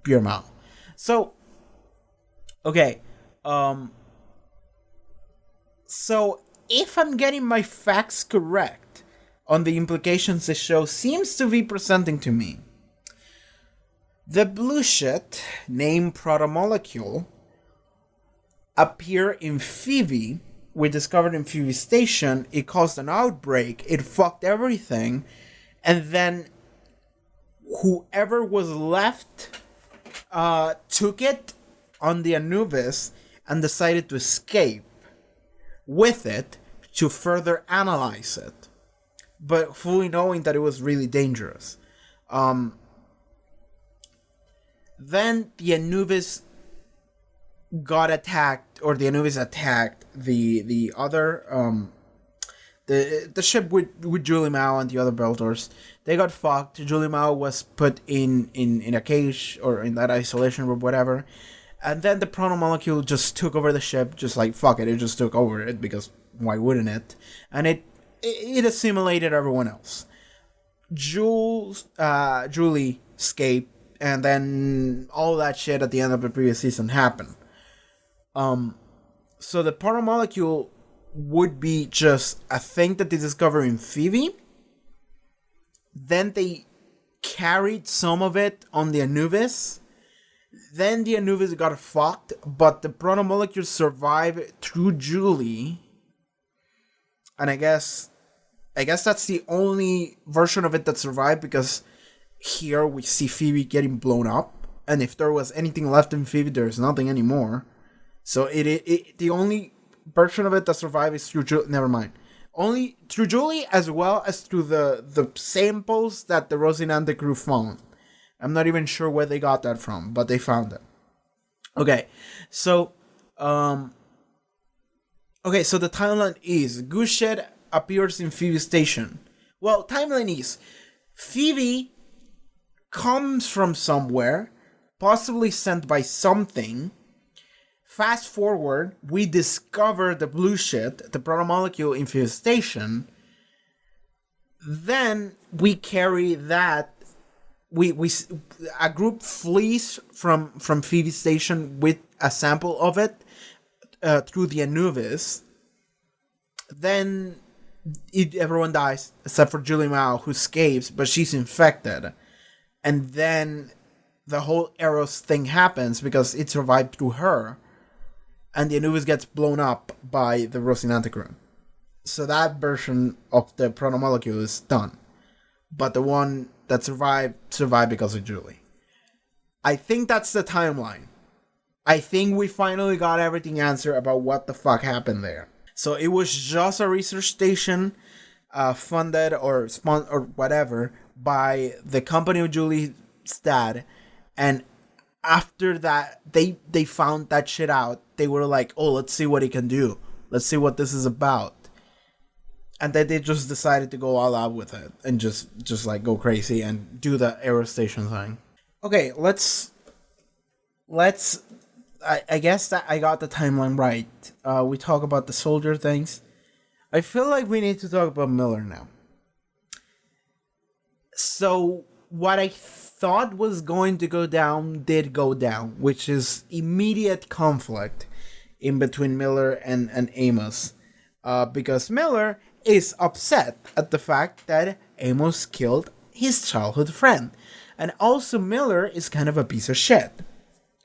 Speaker 1: Spearmao. So, okay. So, if I'm getting my facts correct on the implications this show seems to be presenting to me, the blue shit, named Proto-molecule, appear in Phoebe. We discovered in Phoebe Station. It caused an outbreak. It fucked everything. And then whoever was left took it on the Anubis and decided to escape with it to further analyze it, but fully knowing that it was really dangerous. Then the Anubis got attacked, or the Anubis attacked the other the ship with Julie Mao and the other Beltors. They got fucked. Julie Mao was put in a cage or in that isolation room, whatever. And then the Proto-molecule just took over the ship, just like, fuck it, it just took over it, because why wouldn't it? And it assimilated everyone else. Julie escaped, and then all that shit at the end of the previous season happened. So the Proto-molecule would be just a thing that they discovered in Phoebe. Then they carried some of it on the Anubis. Then the Anubis got fucked, but the Proto-molecule survived through Julie. And I guess that's the only version of it that survived, because here we see Phoebe getting blown up. And if there was anything left in Phoebe, there's nothing anymore. So the only version of it that survived is through Julie. Never mind. Only through Julie, as well as through the samples that the Rocinante crew found. I'm not even sure where they got that from, but they found it. Okay, so the timeline is Goose Shed appears in Phoebe Station. Well, timeline is Phoebe comes from somewhere, possibly sent by something. Fast forward, we discover the blue shit, the Proto-molecule in Phoebe Station. Then we carry that. A group flees from Phoebe Station with a sample of it through the Anubis. Then everyone dies except for Julie Mao, who escapes, but she's infected. And then the whole Eros thing happens because it survived through her. And the Anubis gets blown up by the Rocinante crew. So that version of the Proto-molecule is done. But the one that survived because of Julie. I think that's the timeline. I think we finally got everything answered about what the fuck happened there. So it was just a research station funded or sponsored or whatever by the company of Julie's dad. And after that, they found that shit out. They were like, oh, let's see what he can do. Let's see what this is about. And then they just decided to go all out with it and just like go crazy and do the aerostation thing. Okay, let's. I guess that I got the timeline right. We talk about the soldier things. I feel like we need to talk about Miller now. So what I thought was going to go down did go down, which is immediate conflict in between Miller and Amos, because Miller is upset at the fact that Amos killed his childhood friend, and also Miller is kind of a piece of shit,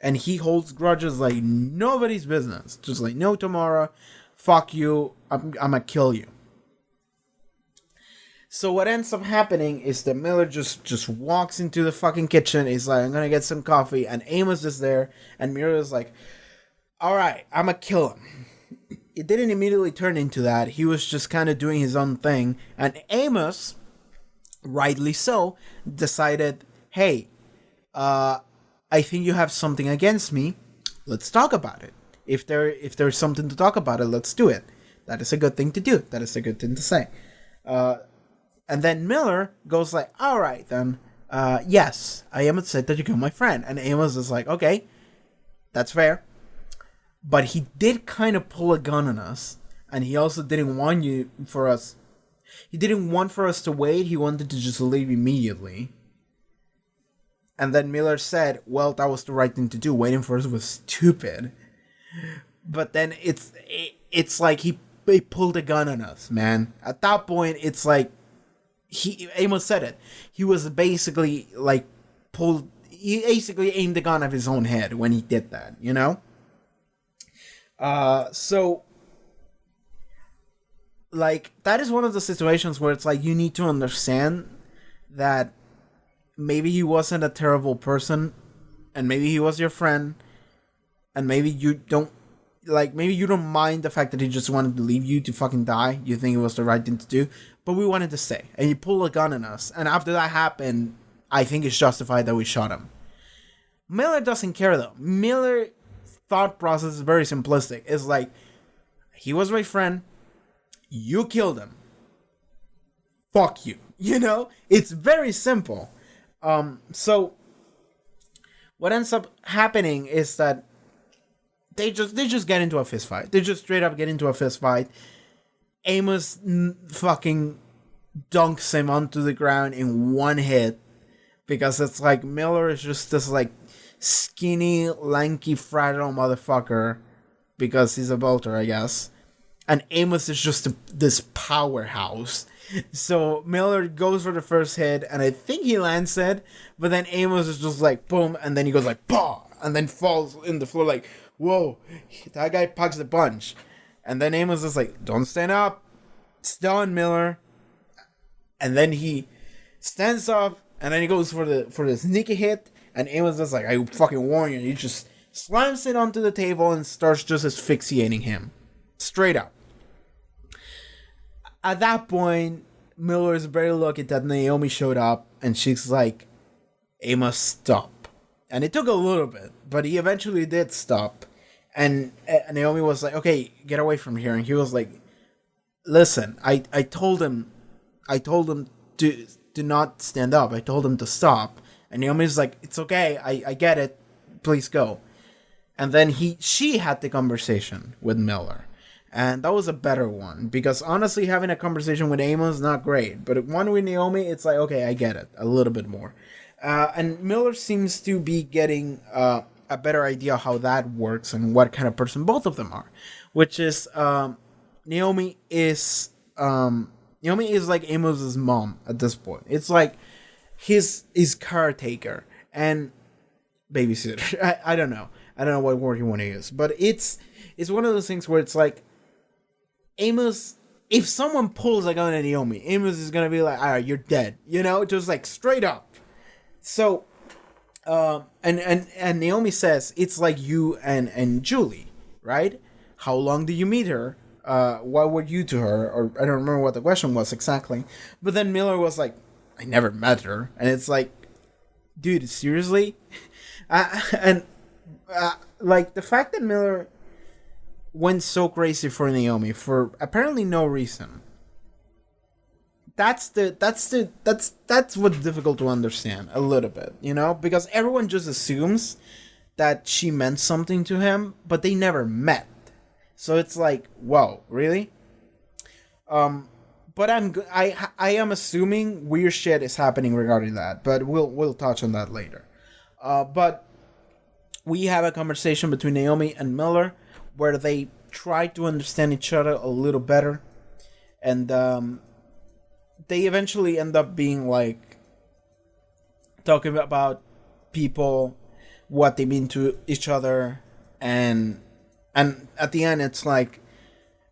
Speaker 1: and he holds grudges like nobody's business, just like no tomorrow, fuck you, I'm gonna kill you. So what ends up happening is that Miller just walks into the fucking kitchen. He's like, I'm gonna get some coffee, and Amos is there, and Miller is like, all right, I'm gonna kill him. It didn't immediately turn into that. He was just kind of doing his own thing, and Amos, rightly so, decided, hey, I think you have something against me. Let's talk about it. If there's something to talk about it, let's do it. That is a good thing to do. That is a good thing to say. And then Miller goes like, all right, then, yes, I am upset that you killed my friend. And Amos is like, okay, that's fair. But he did kind of pull a gun on us. And he also didn't want he didn't want for us to wait. He wanted to just leave immediately. And then Miller said, well, that was the right thing to do. Waiting for us was stupid. But then it's like he pulled a gun on us, man. At that point, it's like, Amos said it. He was basically like he basically aimed the gun at his own head when he did that, you know? So like that is one of the situations where it's like you need to understand that maybe he wasn't a terrible person, and maybe he was your friend, and maybe you don't mind the fact that he just wanted to leave you to fucking die. You think it was the right thing to do, but we wanted to stay, and he pulled a gun on us. And after that happened, I think it's justified that we shot him. Miller doesn't care though. Miller's thought process is very simplistic. It's like, he was my friend, you killed him, fuck you. You know, it's very simple. So what ends up happening is that they just get into a fist fight. They just straight up get into a fist fight. Amos fucking dunks him onto the ground in one hit, because it's like Miller is just this like skinny, lanky, fragile motherfucker because he's a bolter, I guess. And Amos is just this powerhouse. So Miller goes for the first hit, and I think he lands it, but then Amos is just like boom, and then he goes like bah, and then falls in the floor like, whoa, that guy packs a punch. And then Amos is like, don't stand up, it's done, Miller. And then he stands up, and then he goes for the sneaky hit, and Amos is like, I fucking warn you. And he just slams it onto the table and starts just asphyxiating him, straight up. At that point, Miller is very lucky that Naomi showed up, and she's like, Amos, stop. And it took a little bit, but he eventually did stop. And Naomi was like, okay, get away from here. And he was like, listen, I told him to not stand up. I told him to stop. And Naomi's like, it's okay, I get it, please go. And then she had the conversation with Miller. And that was a better one, because honestly, having a conversation with Amos is not great. But one with Naomi, it's like, okay, I get it a little bit more. And Miller seems to be getting a better idea how that works and what kind of person both of them are. Which is, Naomi is like Amos's mom at this point. It's like his caretaker and babysitter. I don't know what word you want to use, but it's one of those things where it's like, Amos, if someone pulls a gun at Naomi, Amos is gonna be like, all right, you're dead, you know, just like straight up. So, and Naomi says, it's like you and Julie, right? How long did you meet her? What were you to her? Or I don't remember what the question was exactly. But then Miller was like, I never met her. And it's like, dude, seriously? Like the fact that Miller went so crazy for Naomi for apparently no reason. That's what's difficult to understand a little bit, you know, because everyone just assumes that she meant something to him, but they never met. So it's like, whoa, really? But I am assuming weird shit is happening regarding that, but we'll touch on that later. But we have a conversation between Naomi and Miller where they try to understand each other a little better, and they eventually end up being like talking about people, what they mean to each other, and at the end it's like,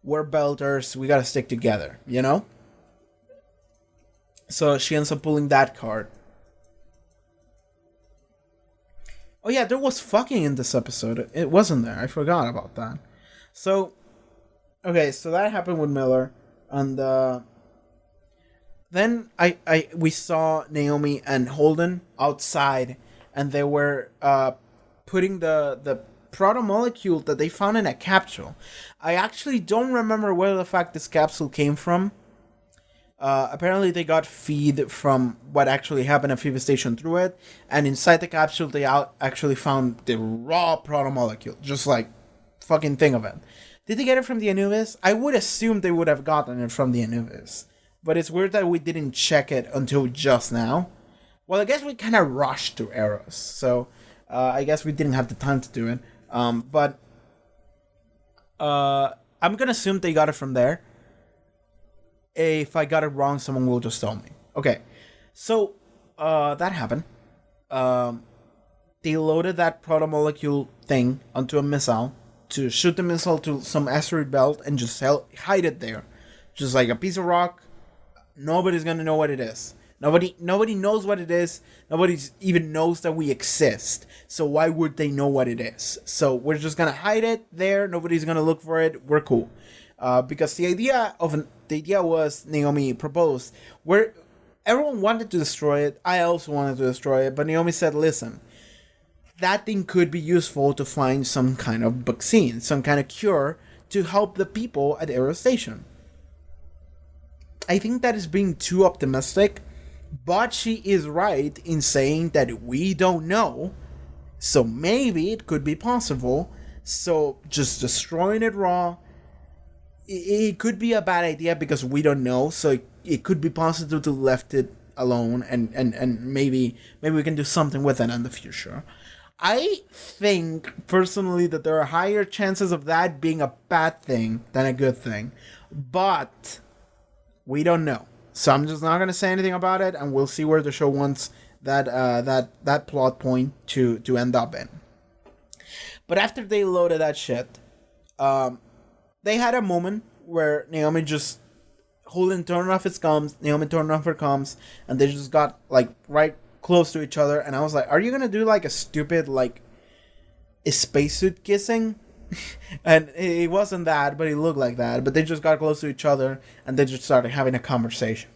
Speaker 1: we're belters, we gotta stick together, you know? So she ends up pulling that card. Oh yeah, there was fucking in this episode. It wasn't there. I forgot about that. So, okay, so that happened with Miller, and then we saw Naomi and Holden outside, and they were putting the proto-molecule that they found in a capsule. I actually don't remember where the fuck this capsule came from. Apparently they got feed from what actually happened at Phoebe Station through it, and inside the capsule they actually found the raw proto-molecule, just like fucking thing of it. Did they get it from the Anubis? I would assume they would have gotten it from the Anubis, but it's weird that we didn't check it until just now. Well, I guess we kind of rushed to Eros, so I guess we didn't have the time to do it. But I'm gonna assume they got it from there. If I got it wrong, someone will just tell me. Okay, so that happened. They loaded that proto-molecule thing onto a missile to shoot the missile to some asteroid belt and just hide it there. Just like a piece of rock. Nobody's gonna know what it is. Nobody knows what it is. Nobody even knows that we exist. So why would they know what it is? So we're just gonna hide it there. Nobody's gonna look for it. We're cool. Because the idea was, Naomi proposed, where everyone wanted to destroy it. I also wanted to destroy it, but Naomi said, listen, that thing could be useful to find some kind of vaccine, some kind of cure to help the people at Ceres Station. I think that is being too optimistic, but she is right in saying that we don't know, so maybe it could be possible. So just destroying it raw, it could be a bad idea because we don't know, so it could be possible to left it alone, and maybe we can do something with it in the future. I think, personally, that there are higher chances of that being a bad thing than a good thing, but we don't know. So I'm just not going to say anything about it, and we'll see where the show wants that plot point to end up in. But after they loaded that shit, they had a moment where Naomi just Holden turned off his comms, Naomi turned off her comms, and they just got like right close to each other. And I was like, are you gonna do like a stupid like a spacesuit kissing? And it wasn't that, but it looked like that. But they just got close to each other, and they just started having a conversation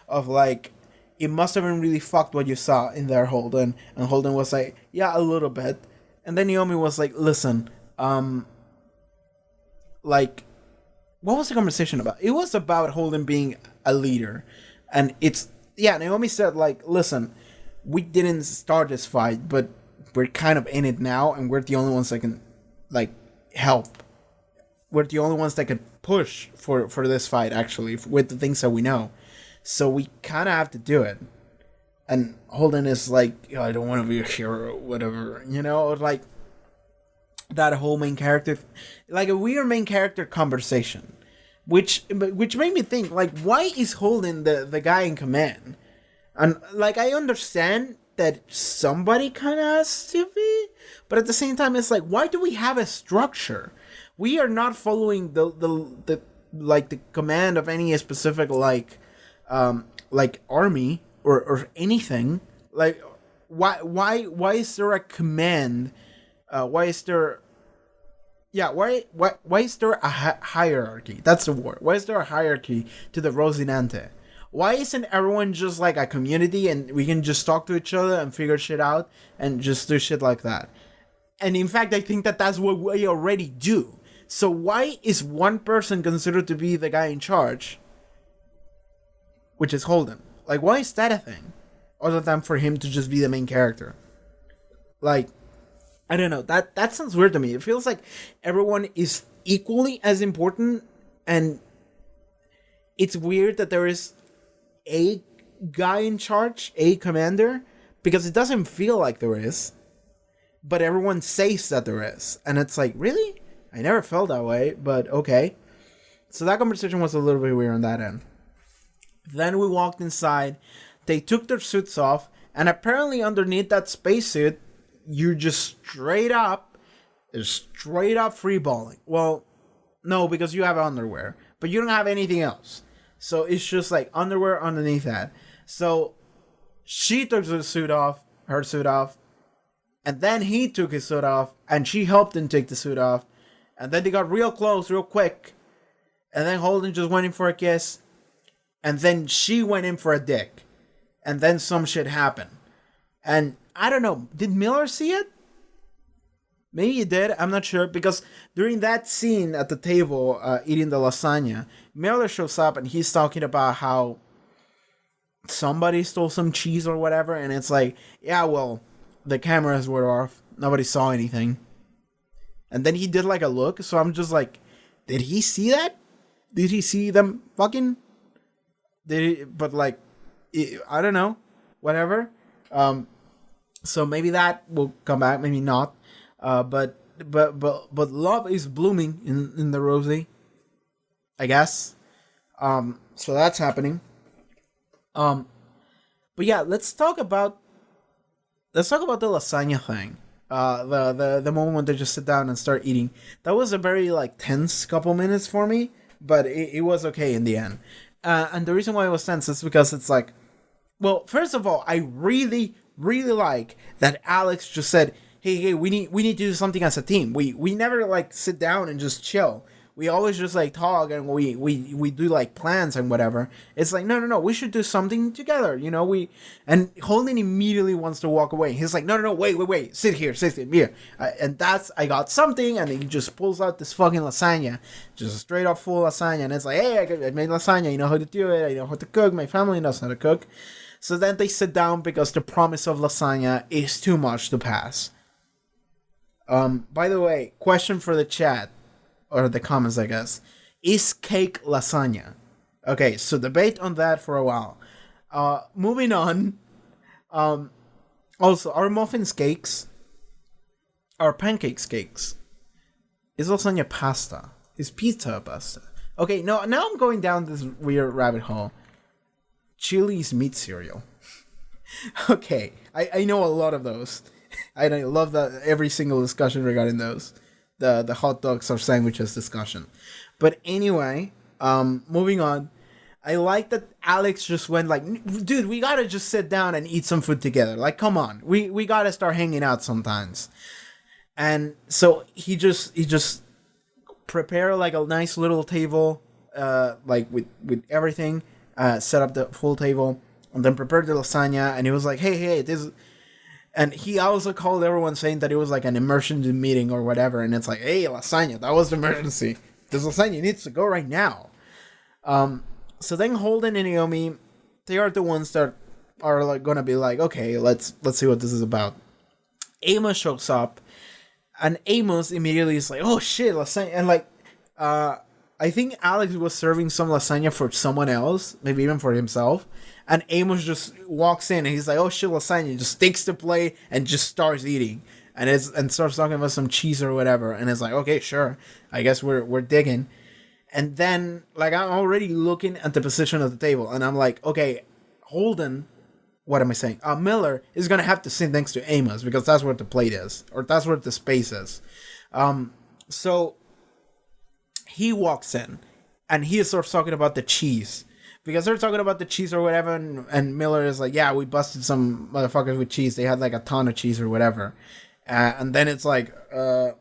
Speaker 1: of like, it must have been really fucked what you saw in there, Holden. And Holden was like, yeah, a little bit. And then Naomi was like, listen, like, what was the conversation about? It was about Holden being a leader. And Naomi said, like, listen, we didn't start this fight, but we're kind of in it now, and we're the only ones that can, like, help. We're the only ones that can push for this fight, actually, with the things that we know. So we kind of have to do it. And Holden is like, I don't want to be a hero, whatever, you know, like that whole main character, like a weird main character conversation, which made me think, like, why is Holden the guy in command? And like, I understand that somebody kind of has to be, but at the same time, it's like, why do we have a structure? We are not following the command of any specific like army or anything. Like, why is there a command? Why is there a hierarchy? That's the word. Why is there a hierarchy to the Rocinante? Why isn't everyone just like a community and we can just talk to each other and figure shit out and just do shit like that? And in fact, I think that that's what we already do. So why is one person considered to be the guy in charge, which is Holden? Like, why is that a thing? Other than for him to just be the main character. Like, I don't know. That sounds weird to me. It feels like everyone is equally as important, and it's weird that there is a guy in charge, a commander, because it doesn't feel like there is, but everyone says that there is. And it's like, really? I never felt that way, but okay. So that conversation was a little bit weird on that end. Then we walked inside. They took their suits off, and apparently underneath that spacesuit, you're just straight up freeballing. Well, no, because you have underwear, but you don't have anything else. So it's just like underwear underneath that. So she took her suit off, and then he took his suit off, and she helped him take the suit off, and then they got real close, real quick, and then Holden just went in for a kiss, and then she went in for a dick, and then some shit happened. And I don't know, did Miller see it? Maybe he did, I'm not sure, because during that scene at the table eating the lasagna, Miller shows up and he's talking about how somebody stole some cheese or whatever, and it's like, yeah, well, the cameras were off, nobody saw anything. And then he did like a look, so I'm just like, did he see that? Did he see them fucking? Did he? But like, I don't know, whatever. So maybe that will come back, maybe not. But love is blooming in the Roci, I guess. So that's happening. But yeah, let's talk about the lasagna thing. The moment when they just sit down and start eating. That was a very like tense couple minutes for me, but it was okay in the end. And the reason why it was tense is because it's like, well, first of all, I really like that Alex just said, hey, we need to do something as a team. We never like sit down and just chill. We always just like talk and we do like plans and whatever. It's like, no, we should do something together, you know. And Holden immediately wants to walk away. He's like, no, wait, sit here. And that's, I got something, and he just pulls out this fucking lasagna, just a straight up full lasagna, and it's like, hey, I made lasagna, you know how to do it, I know how to cook, my family knows how to cook. So then they sit down because the promise of lasagna is too much to pass. By the way, question for the chat, or the comments, I guess. Is cake lasagna? Okay, so debate on that for a while. Moving on. Also, are muffins cakes? Are pancakes cakes? Is lasagna pasta? Is pizza pasta? Okay, now I'm going down this weird rabbit hole. Chili's meat cereal. Okay, I know a lot of those. I love that every single discussion regarding those. The hot dogs or sandwiches discussion. But anyway, moving on. I like that Alex just went like, dude, we gotta just sit down and eat some food together. Like, come on. We gotta start hanging out sometimes. And so he just prepared like a nice little table, like with everything, set up the full table, and then prepared the lasagna, and he was like, hey, this. And he also called everyone saying that it was like an emergency meeting or whatever. And it's like, hey, lasagna, that was the emergency. This lasagna needs to go right now. So then Holden and Naomi, they are the ones that are like gonna be like, okay, let's see what this is about. Amos shows up, and Amos immediately is like, oh shit, lasagna. And like, I think Alex was serving some lasagna for someone else, maybe even for himself. And Amos just walks in and he's like, oh shit, lasagna, just takes the plate and just starts eating. And starts talking about some cheese or whatever. And it's like, okay, sure. I guess we're digging. And then, like, I'm already looking at the position of the table. And I'm like, okay, Holden, what am I saying? Miller is going to have to sit next to Amos because that's where the plate is. Or that's where the space is. So he walks in and he starts talking about the cheese. Because they're talking about the cheese or whatever, and Miller is like, yeah, we busted some motherfuckers with cheese. They had like a ton of cheese or whatever. And then it's like, the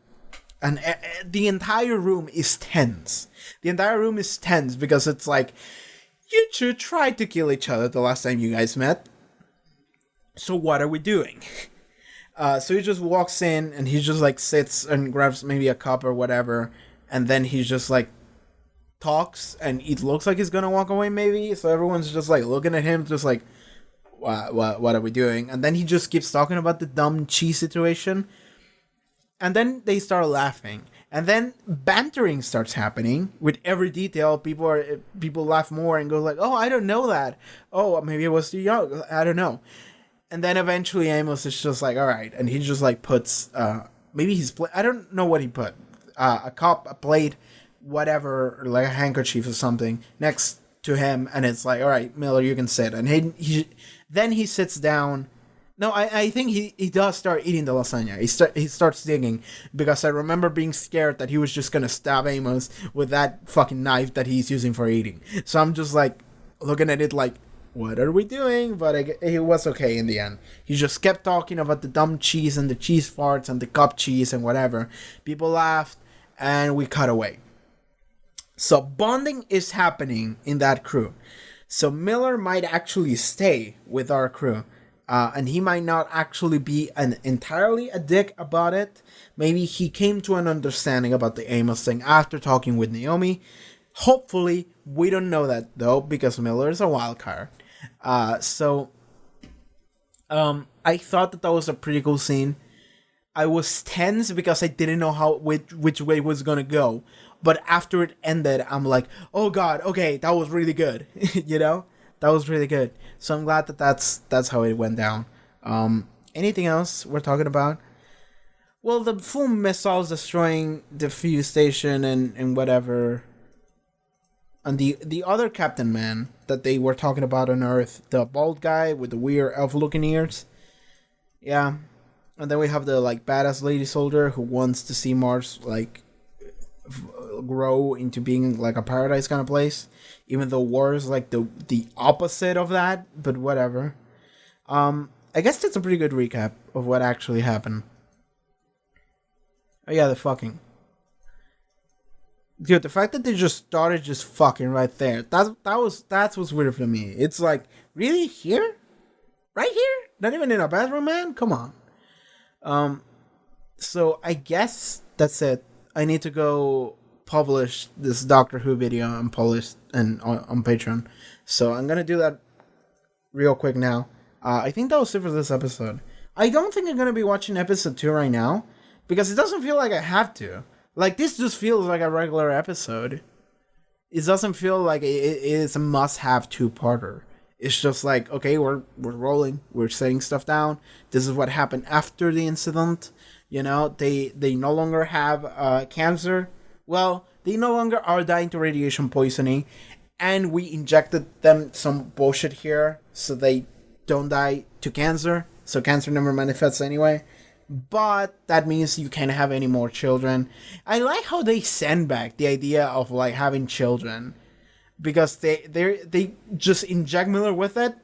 Speaker 1: entire room is tense. The entire room is tense because it's like, you two tried to kill each other the last time you guys met. So what are we doing? So he just walks in and he just like sits and grabs maybe a cup or whatever. And then he's just like, talks, and it looks like he's gonna walk away maybe, so everyone's just like looking at him just like, what are we doing? And then he just keeps talking about the dumb cheese situation, and then they start laughing, and then bantering starts happening with every detail. People laugh more and go like, oh, I don't know that, oh, maybe I was too young, I don't know. And then eventually Amos is just like, all right, and he just like puts maybe I don't know what he put. a cup, a plate, whatever, like a handkerchief or something next to him, and it's like, all right, Miller, you can sit. And then he sits down. No, I think he does start eating the lasagna. He starts digging, because I remember being scared that he was just gonna stab Amos with that fucking knife that he's using for eating. So I'm just like looking at it like, what are we doing? But it was okay in the end. He just kept talking about the dumb cheese and the cheese farts and the cup cheese and whatever. People laughed, and we cut away. So bonding is happening in that crew. So Miller might actually stay with our crew. And he might not actually be entirely a dick about it. Maybe he came to an understanding about the Amos thing after talking with Naomi. Hopefully, we don't know that though, because Miller is a wild card. I thought that was a pretty cool scene. I was tense because I didn't know which way it was gonna go. But after it ended, I'm like, oh god, okay, that was really good. You know? That was really good. So I'm glad that that's how it went down. Anything else we're talking about? Well, the full missiles destroying the fuse station and whatever. And the other Captain Man that they were talking about on Earth, the bald guy with the weird elf-looking ears. Yeah. And then we have the like badass lady soldier who wants to see Mars like grow into being like a paradise kind of place, even though war is like the opposite of that, but whatever. I guess that's a pretty good recap of what actually happened. Oh yeah, the fucking. Dude, the fact that they just started just fucking right there, that's what's weird for me. It's like, really? Here? Right here? Not even in a bathroom, man? Come on. So I guess that's it. I need to go publish this Doctor Who video and publish on Patreon. So I'm gonna do that real quick now. I think that was it for this episode. I don't think I'm gonna be watching episode 2 right now, because it doesn't feel like I have to. Like, this just feels like a regular episode. It doesn't feel like it is a must-have 2-parter. It's just like, okay, we're rolling, we're setting stuff down. This is what happened after the incident. You know, they no longer have cancer. Well, they no longer are dying to radiation poisoning, and we injected them some bullshit here so they don't die to cancer. So cancer never manifests anyway. But that means you can't have any more children. I like how they send back the idea of like having children, because they just inject Miller with it,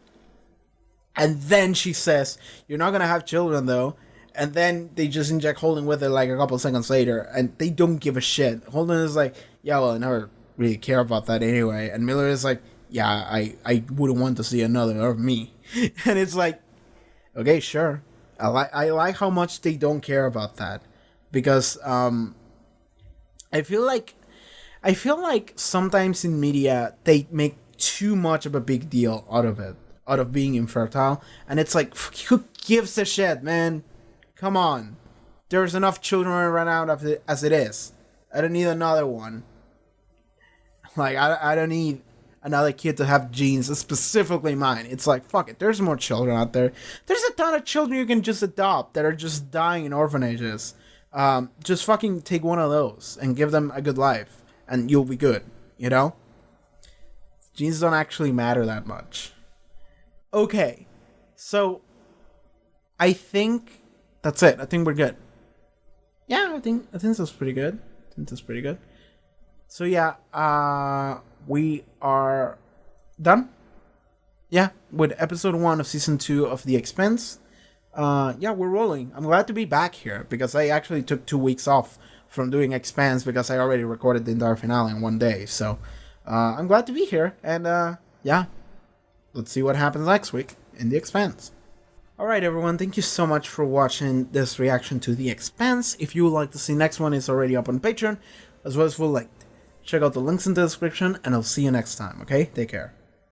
Speaker 1: and then she says, "You're not gonna have children though." And then they just inject Holden with it like a couple seconds later, and they don't give a shit. Holden is like, yeah, well, I never really care about that anyway. And Miller is like, yeah, I wouldn't want to see another of me. And it's like, okay, sure. I like how much they don't care about that, because I feel like sometimes in media they make too much of a big deal out of being infertile, and it's like, who gives a shit, man? Come on. There's enough children around as it is. I don't need another one. Like, I don't need another kid to have genes, specifically mine. It's like, fuck it. There's more children out there. There's a ton of children you can just adopt that are just dying in orphanages. Just fucking take one of those and give them a good life, and you'll be good, you know? Genes don't actually matter that much. Okay. So, I think that's it. I think we're good. Yeah, I think that's pretty good. So yeah, we are done. Yeah, with episode 1 of season 2 of The Expanse. Yeah, we're rolling. I'm glad to be back here, because I actually took 2 weeks off from doing Expanse because I already recorded the entire finale in one day. So I'm glad to be here, and yeah, let's see what happens next week in The Expanse. Alright everyone, thank you so much for watching this reaction to The Expanse. If you would like to see next one, it's already up on Patreon, as well as full length. Check out the links in the description, and I'll see you next time, okay? Take care.